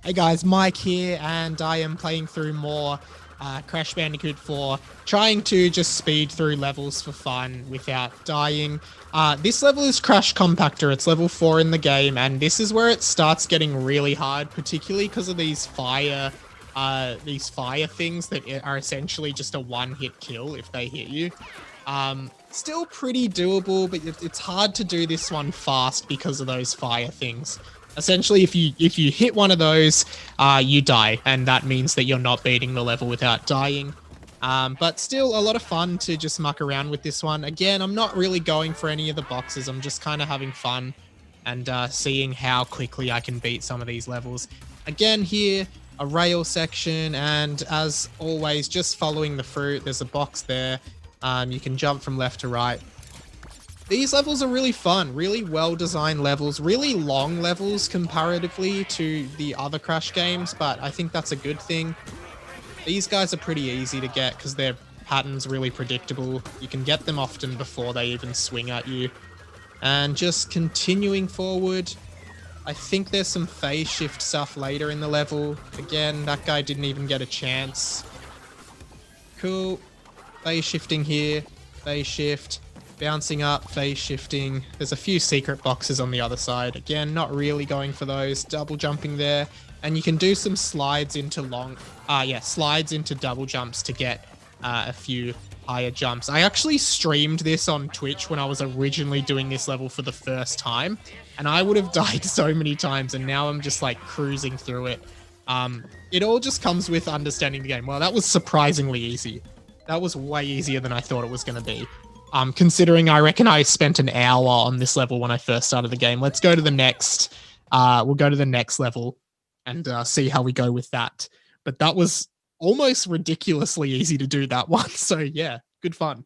Hey guys, Mike here, and I am playing through more Crash Bandicoot 4, trying to just speed through levels for fun without dying. This level is Crash Compactor. It's level 4 in the game, and this is where it starts getting really hard, particularly because of these fire things that are essentially just a one-hit kill if they hit you. Still pretty doable, but it's hard to do this one fast because of those fire things. Essentially, if you hit one of those, you die, and that means that you're not beating the level without dying. But still, a lot of fun to just muck around with this one. Again, I'm not really going for any of the boxes. I'm just kind of having fun and seeing how quickly I can beat some of these levels. Again, here, a rail section, and as always, just following the fruit. There's a box there. You can jump from left to right. These levels are really fun, really well-designed levels, really long levels comparatively to the other Crash games, but I think that's a good thing. These guys are pretty easy to get because their pattern's really predictable. You can get them often before they even swing at you. And just continuing forward, I think there's some phase shift stuff later in the level. Again, that guy didn't even get a chance. Cool. Phase shifting here, phase shift. Bouncing up, phase shifting. There's a few secret boxes on the other side. Again, not really going for those. Double jumping there. And you can do some slides into slides into double jumps to get a few higher jumps. I actually streamed this on Twitch when I was originally doing this level for the first time. And I would have died so many times, and now I'm just like cruising through it. It all just comes with understanding the game. Well, that was surprisingly easy. That was way easier than I thought it was going to be. Considering I reckon I spent an hour on this level when I first started the game. Let's go to the next. We'll go to the next level and see how we go with that. But that was almost ridiculously easy to do that one. So yeah, good fun.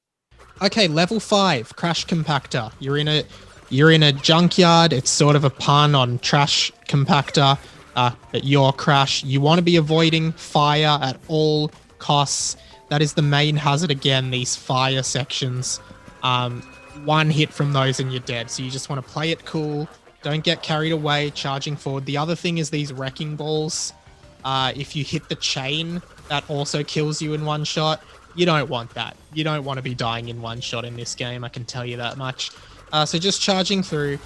Okay, level 5, Crash Compactor. You're in a junkyard. It's sort of a pun on Trash Compactor. At your Crash, you want to be avoiding fire at all costs. That is the main hazard again, these fire sections. One hit from those and you're dead. So you just want to play it cool. Don't get carried away, charging forward. The other thing is these wrecking balls. If you hit the chain, that also kills you in one shot. You don't want that. You don't want to be dying in one shot in this game, I can tell you that much. So just charging through.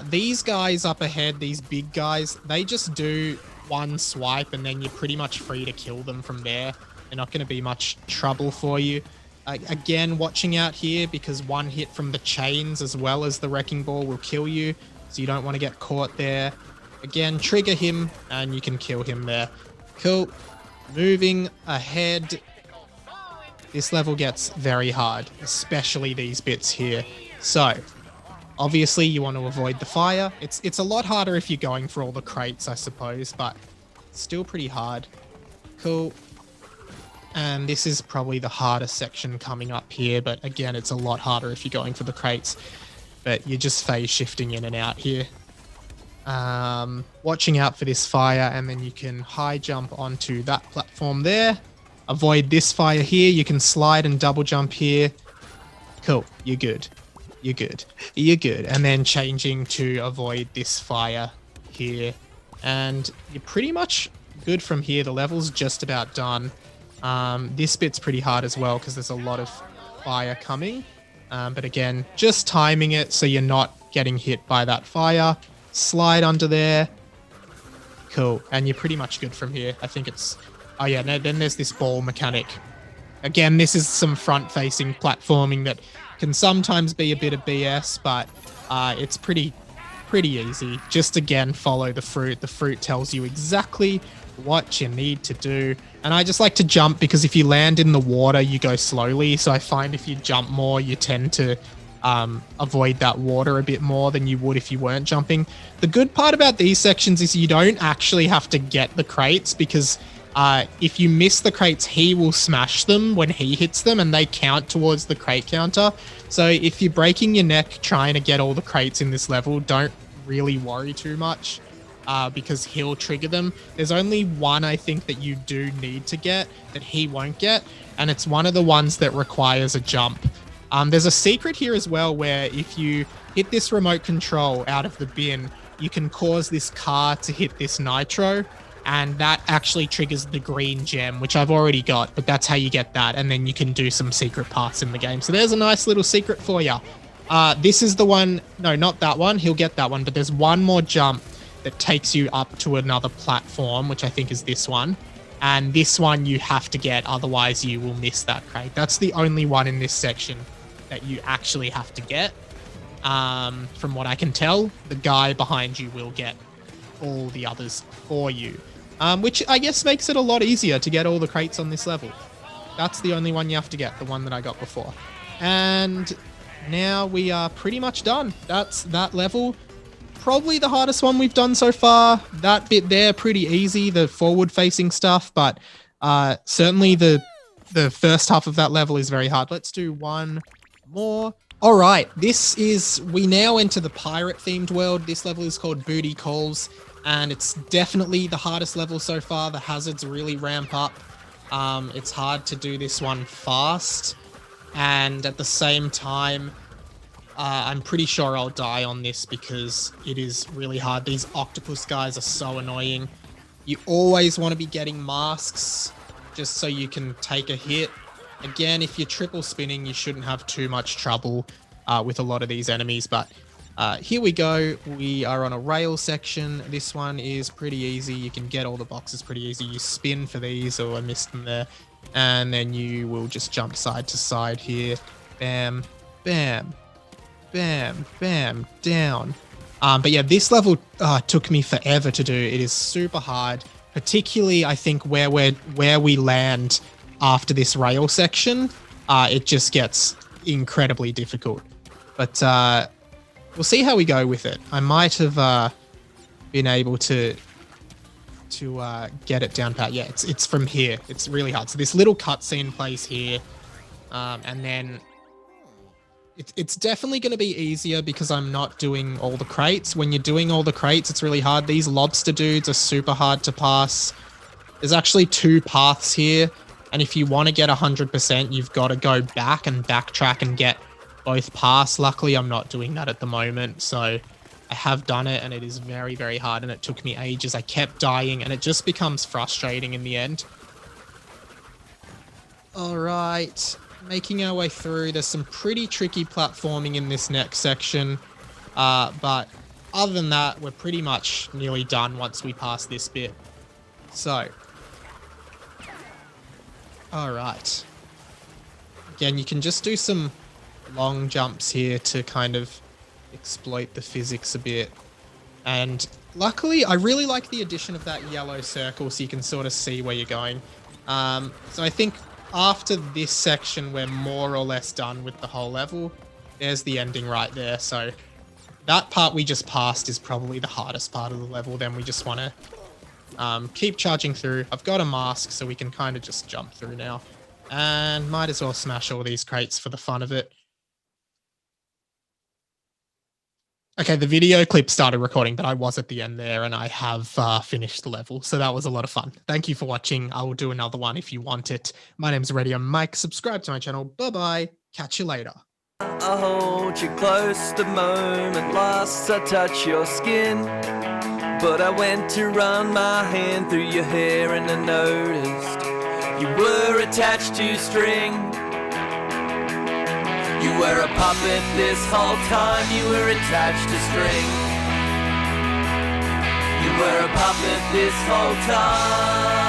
These guys up ahead, these big guys, they just do one swipe and then you're pretty much free to kill them from there. They're not going to be much trouble for you. Again, watching out here because one hit from the chains as well as the wrecking ball will kill you. So you don't want to get caught there. Again, trigger him and you can kill him there. Cool. Moving ahead. This level gets very hard, especially these bits here. So, obviously you want to avoid the fire. It's a lot harder if you're going for all the crates, I suppose, but still pretty hard. Cool. And this is probably the hardest section coming up here, but again, it's a lot harder if you're going for the crates. But you're just phase shifting in and out here. Watching out for this fire, and then you can high jump onto that platform there. Avoid this fire here. You can slide and double jump here. Cool. You're good. You're good. You're good. And then changing to avoid this fire here. And you're pretty much good from here. The level's just about done. This bit's pretty hard as well because there's a lot of fire coming. But again, just timing it so you're not getting hit by that fire. Slide under there. Cool. And you're pretty much good from here. I think it's... Oh yeah, no, then there's this ball mechanic. Again, this is some front-facing platforming that can sometimes be a bit of BS, but it's pretty easy. Just again, follow the fruit. The fruit tells you exactly what you need to do. And I just like to jump because if you land in the water, you go slowly. So I find if you jump more, you tend to avoid that water a bit more than you would if you weren't jumping. The good part about these sections is you don't actually have to get the crates because if you miss the crates, he will smash them when he hits them and they count towards the crate counter. So if you're breaking your neck trying to get all the crates in this level, don't really worry too much. Because he'll trigger them. There's only one I think that you do need to get that he won't get, and it's one of the ones that requires a jump. There's a secret here as well where if you hit this remote control out of the bin, you can cause this car to hit this nitro. and that actually triggers the green gem, which I've already got, but that's how you get that, and then you can do some secret paths in the game. So there's a nice little secret for you. This is the one, no, not that one, he'll get that one, but there's one more jump that takes you up to another platform, which I think is this one. And this one you have to get, otherwise you will miss that crate. That's the only one in this section that you actually have to get. From what I can tell, the guy behind you will get all the others for you. Which I guess makes it a lot easier to get all the crates on this level. That's the only one you have to get, the one that I got before. And now we are pretty much done. That's that level. Probably the hardest one we've done so far. That bit there, pretty easy, the forward-facing stuff, but certainly the first half of that level is very hard. Let's do one more. All right, we now enter the pirate-themed world. This level is called Booty Calls, and it's definitely the hardest level so far. The hazards really ramp up. It's hard to do this one fast, and at the same time, I'm pretty sure I'll die on this because it is really hard. These octopus guys are so annoying. You always want to be getting masks just so you can take a hit. Again, if you're triple spinning, you shouldn't have too much trouble with a lot of these enemies. But here we go. We are on a rail section. This one is pretty easy. You can get all the boxes pretty easy. You spin for these, or I missed them there. And then you will just jump side to side here. Bam, bam. Bam, bam, down. But yeah, this level took me forever to do. It is super hard, particularly I think where we land after this rail section. It just gets incredibly difficult. But we'll see how we go with it. I might have been able to get it down pat. Yeah, it's from here. It's really hard. So this little cutscene plays here, and then it's definitely going to be easier because I'm not doing all the crates. When you're doing all the crates, it's really hard. These lobster dudes are super hard to pass. There's actually 2 paths here, and if you want to get 100%, you've got to go back and backtrack and get both paths. Luckily, I'm not doing that at the moment, so I have done it, and it is very, very hard, and it took me ages. I kept dying, and it just becomes frustrating in the end. All right. Making our way through. There's some pretty tricky platforming in this next section. But other than that, we're pretty much nearly done once we pass this bit. So. All right. Again, you can just do some long jumps here to kind of exploit the physics a bit. And luckily, I really like the addition of that yellow circle so you can sort of see where you're going. So I think after this section, we're more or less done with the whole level. There's the ending right there. So that part we just passed is probably the hardest part of the level. Then we just want to keep charging through. I've got a mask, so we can kind of just jump through now. And might as well smash all these crates for the fun of it. Okay, the video clip started recording, but I was at the end there and I have finished the level. So that was a lot of fun. Thank you for watching. I will do another one if you want it. My name's Radio Mike. Subscribe to my channel. Bye-bye. Catch you later. I hold you close the moment last I touch your skin. But I went to run my hand through your hair and I noticed you were attached to string. You were a puppet this whole time, you were attached to string. You were a puppet this whole time.